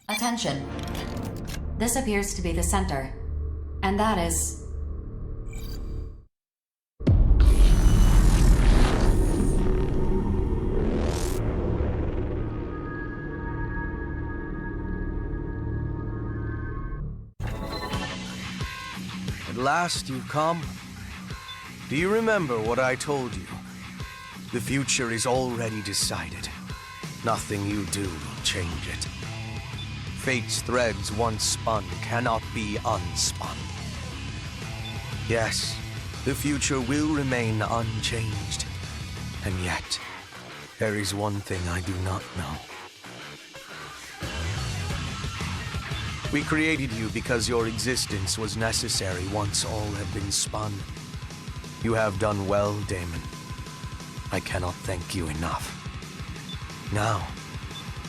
Attention. This appears to be the center. And that is... At last you've come. Do you remember what I told you? The future is already decided. Nothing you do will change it. Fate's threads once spun cannot be unspun. Yes, the future will remain unchanged. And yet, there is one thing I do not know. We created you because your existence was necessary once all had been spun. You have done well, Daemon. I cannot thank you enough. Now,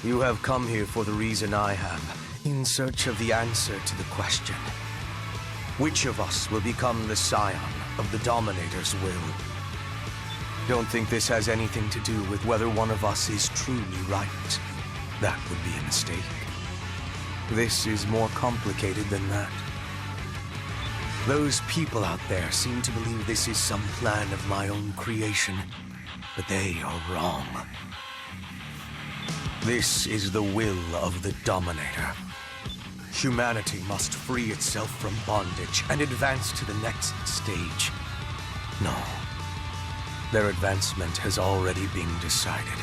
you have come here for the reason I have, in search of the answer to the question. Which of us will become the scion of the Dominator's will? Don't think this has anything to do with whether one of us is truly right. That would be a mistake. This is more complicated than that. Those people out there seem to believe this is some plan of my own creation, but they are wrong. This is the will of the Dominator. Humanity must free itself from bondage and advance to the next stage. No. Their advancement has already been decided.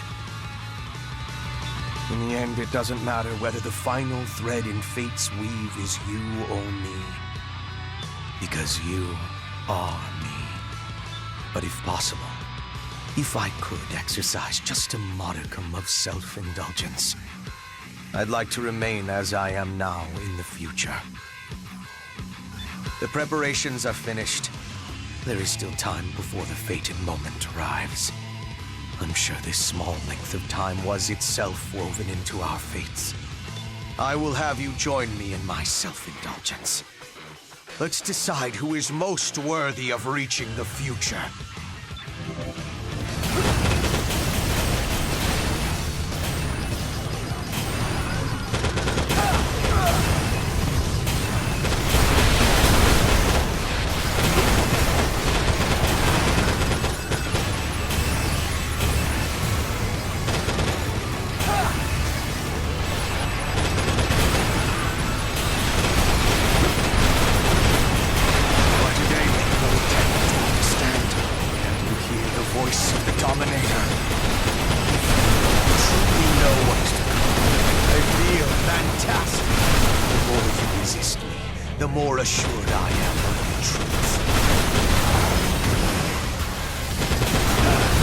In the end, it doesn't matter whether the final thread in fate's weave is you or me. Because you are me. But if possible, if I could exercise just a modicum of self-indulgence, I'd like to remain as I am now in the future. The preparations are finished. There is still time before the fated moment arrives. I'm sure this small length of time was itself woven into our fates. I will have you join me in my self-indulgence. Let's decide who is most worthy of reaching the future. The more assured I am of the truth.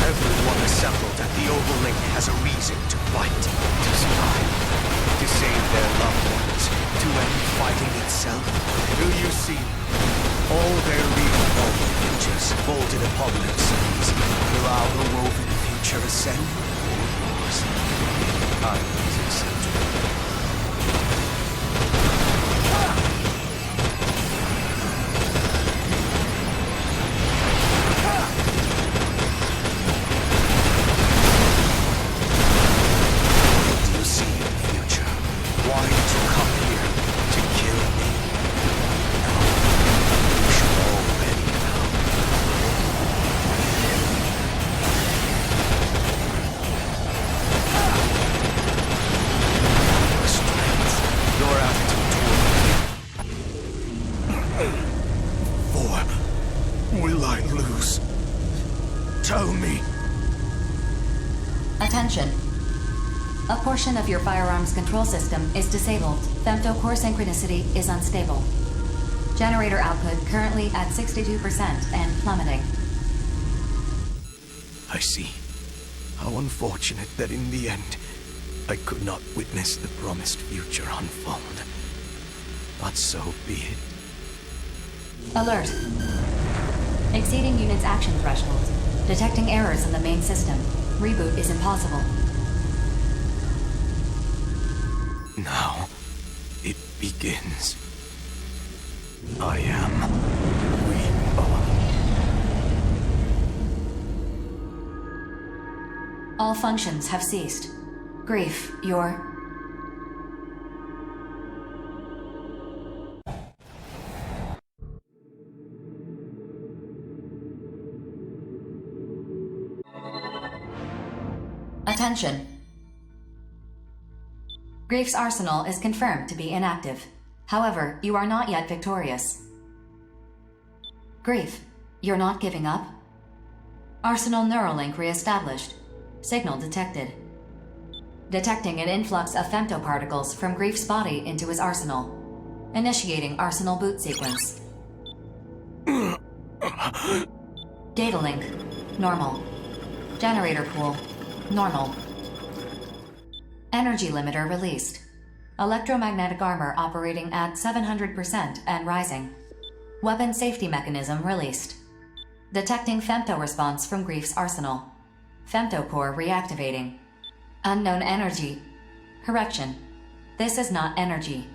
Everyone assembled at the Oval Link has a reason to fight, to survive, to save their loved ones, to end fighting itself. Do you see? All their real images folded upon themselves. Will our woven future ascend, or yours? I always accept. Will I lose? Tell me. Attention. A portion of your firearms control system is disabled. Femto-core synchronicity is unstable. Generator output currently at 62% and plummeting. I see. How unfortunate that in the end, I could not witness the promised future unfold. But so be it. Alert. Exceeding unit's action threshold. Detecting errors in the main system. Reboot is impossible. Now, it begins. I am reborn. All functions have ceased. Grief, your... Attention. Grief's arsenal is confirmed to be inactive. However, you are not yet victorious. Grief, you're not giving up? Arsenal Neuralink reestablished. Signal detected. Detecting an influx of femtoparticles from Grief's body into his arsenal. Initiating arsenal boot sequence. Data link, normal. Generator pool, normal. Energy limiter released. Electromagnetic armor operating at 700% and rising. Weapon safety mechanism released. Detecting femto response from Grief's arsenal. Femto core reactivating. Unknown energy. Correction. This is not energy.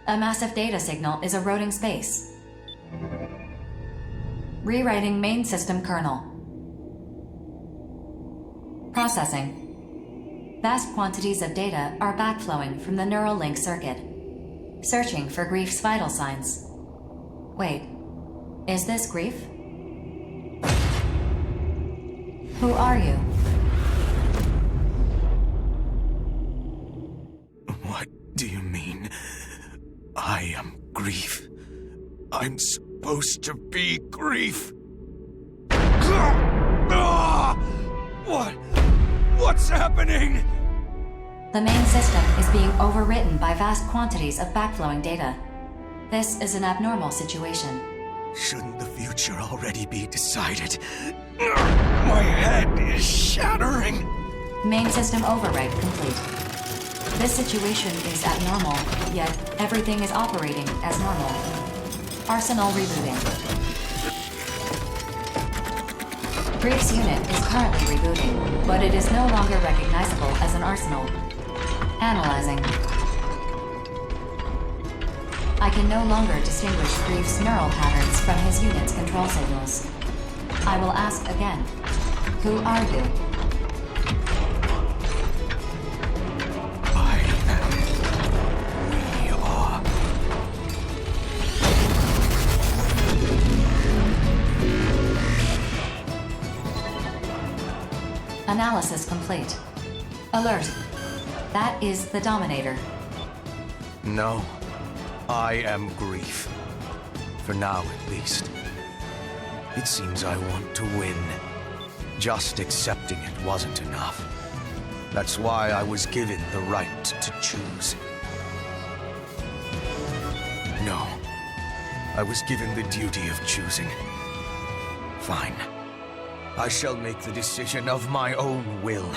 A massive data signal is eroding space. Rewriting main system kernel. Processing. Vast quantities of data are backflowing from the Neuralink circuit. Searching for Grief's vital signs. Wait, is this Grief? Who are you? What do you mean? I am Grief. I'm supposed to be Grief. What's happening? The main system is being overwritten by vast quantities of backflowing data. This is an abnormal situation. Shouldn't the future already be decided? My head is shattering. Main system override complete. This situation is abnormal, yet everything is operating as normal. Arsenal rebooting. Grief's unit is currently rebooting, but it is no longer recognizable as an arsenal. Analyzing. I can no longer distinguish Grief's neural patterns from his unit's control signals. I will ask again. Who are you? I am. We are. Analysis complete. Alert. That is the Dominator. No. I am Grief. For now, at least. It seems I want to win. Just accepting it wasn't enough. That's why I was given the right to choose. No. I was given the duty of choosing. Fine. I shall make the decision of my own will,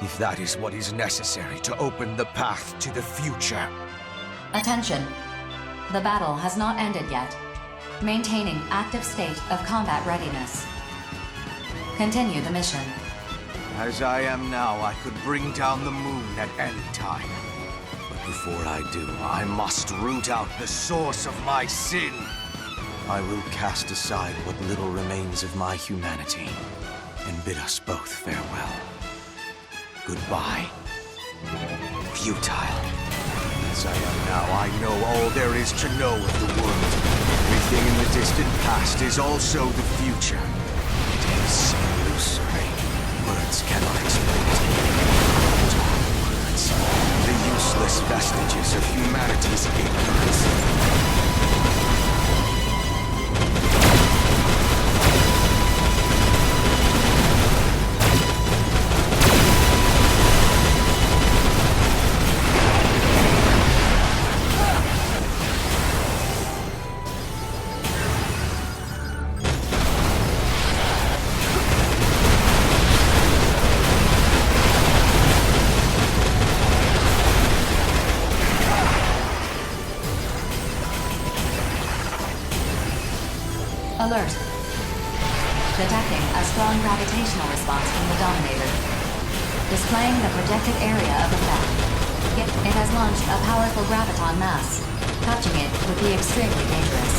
if that is what is necessary to open the path to the future. Attention. The battle has not ended yet. Maintaining active state of combat readiness. Continue the mission. As I am now, I could bring down the moon at any time. But before I do, I must root out the source of my sin. I will cast aside what little remains of my humanity, and bid us both farewell. Goodbye. Futile. As I am now, I know all there is to know of the world. Everything in the distant past is also the future. It is illusory. Words cannot explain it. Dark words. The useless vestiges of humanity's ignorance. Alert. Detecting a strong gravitational response from the Dominator. Displaying the projected area of effect. It has launched a powerful graviton mass. Touching it would be extremely dangerous.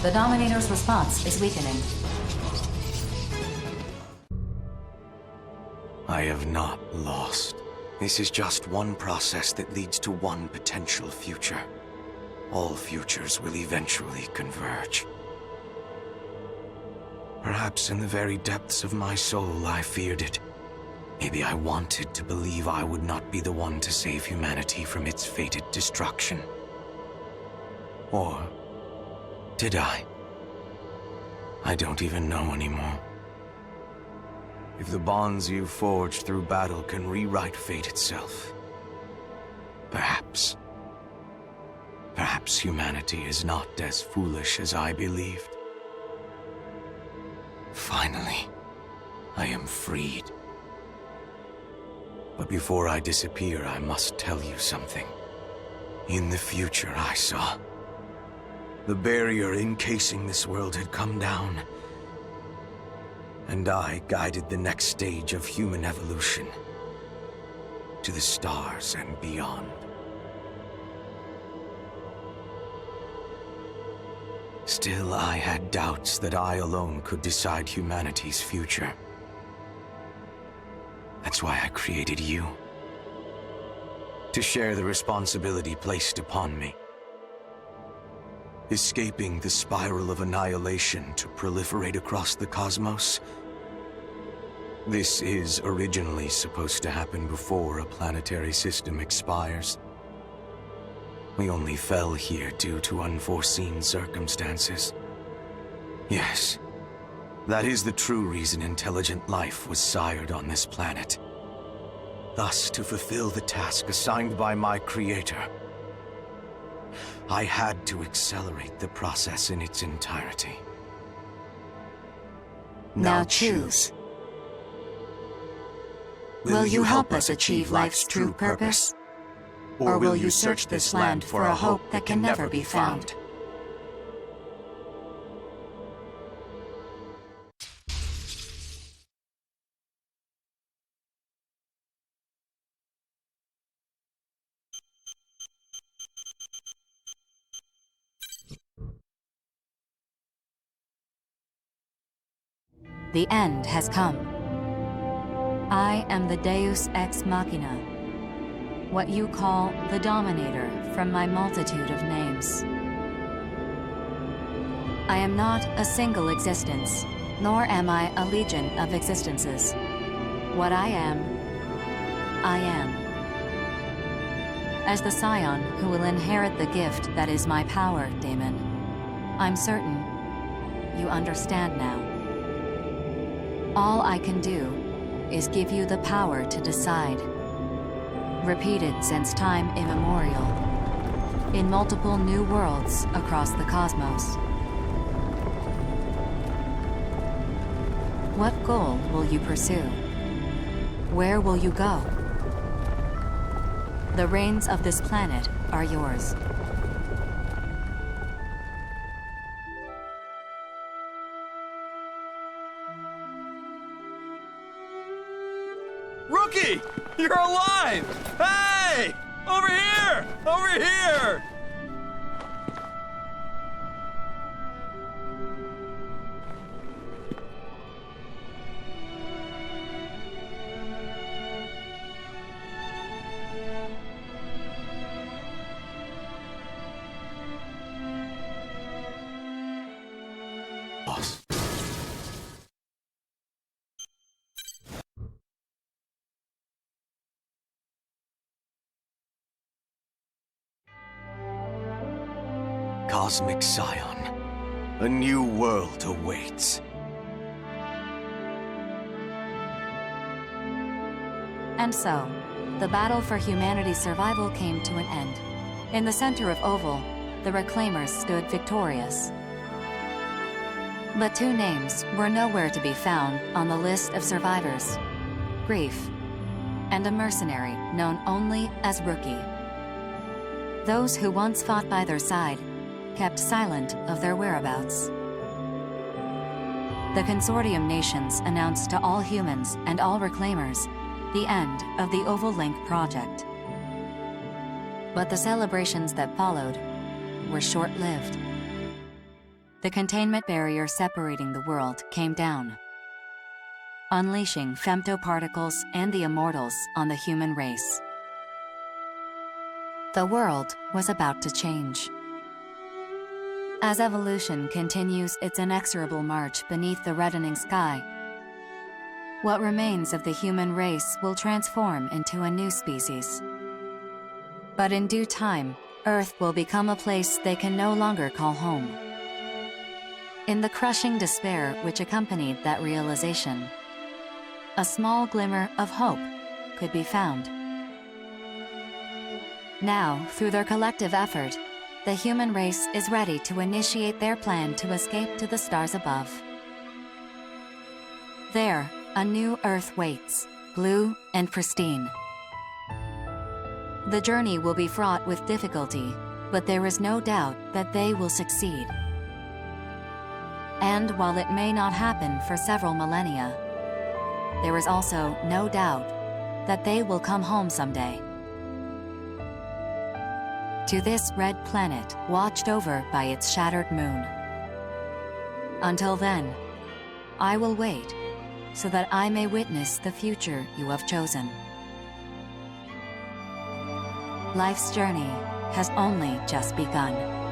The Dominator's response is weakening. I have not lost. This is just one process that leads to one potential future. All futures will eventually converge. Perhaps in the very depths of my soul I feared it. Maybe I wanted to believe I would not be the one to save humanity from its fated destruction. Or did I? I don't even know anymore. If the bonds you forged through battle can rewrite fate itself, perhaps humanity is not as foolish as I believed. Finally, I am freed. But before I disappear, I must tell you something. In the future I saw, the barrier encasing this world had come down, and I guided the next stage of human evolution to the stars and beyond. Still, I had doubts that I alone could decide humanity's future. That's why I created you. To share the responsibility placed upon me. Escaping the spiral of annihilation to proliferate across the cosmos. This is originally supposed to happen before a planetary system expires. We only fell here due to unforeseen circumstances. Yes, that is the true reason intelligent life was sired on this planet. Thus, to fulfill the task assigned by my creator, I had to accelerate the process in its entirety. Now choose. Will you help us achieve life's true purpose? Or will you search this land for a hope that can never be found? The end has come. I am the Deus Ex Machina, what you call the Dominator from my multitude of names. I am not a single existence, nor am I a legion of existences. What I am. As the scion who will inherit the gift that is my power, Daemon, I'm certain you understand now. All I can do is give you the power to decide. Repeated since time immemorial, in multiple new worlds across the cosmos. What goal will you pursue? Where will you go? The reins of this planet are yours. Rookie! You're alive! Hey! Over here! Over here! Boss. Cosmic Scion, a new world awaits. And so, the battle for humanity's survival came to an end. In the center of Oval, the Reclaimers stood victorious. But two names were nowhere to be found on the list of survivors: Grief, and a mercenary known only as Rookie. Those who once fought by their side kept silent of their whereabouts. The Consortium nations announced to all humans and all Reclaimers the end of the Oval Link project. But the celebrations that followed were short-lived. the containment barrier separating the world came down, unleashing femtoparticles and the immortals on the human race. The world was about to change. As evolution continues its inexorable march beneath the reddening sky, what remains of the human race will transform into a new species. But in due time, Earth will become a place they can no longer call home. In the crushing despair which accompanied that realization, a small glimmer of hope could be found. Now, through their collective effort, the human race is ready to initiate their plan to escape to the stars above. There, a new Earth waits, blue and pristine. The journey will be fraught with difficulty, but there is no doubt that they will succeed. And while it may not happen for several millennia, there is also no doubt that they will come home someday. To this red planet watched over by its shattered moon. Until then, I will wait so that I may witness the future you have chosen. Life's journey has only just begun.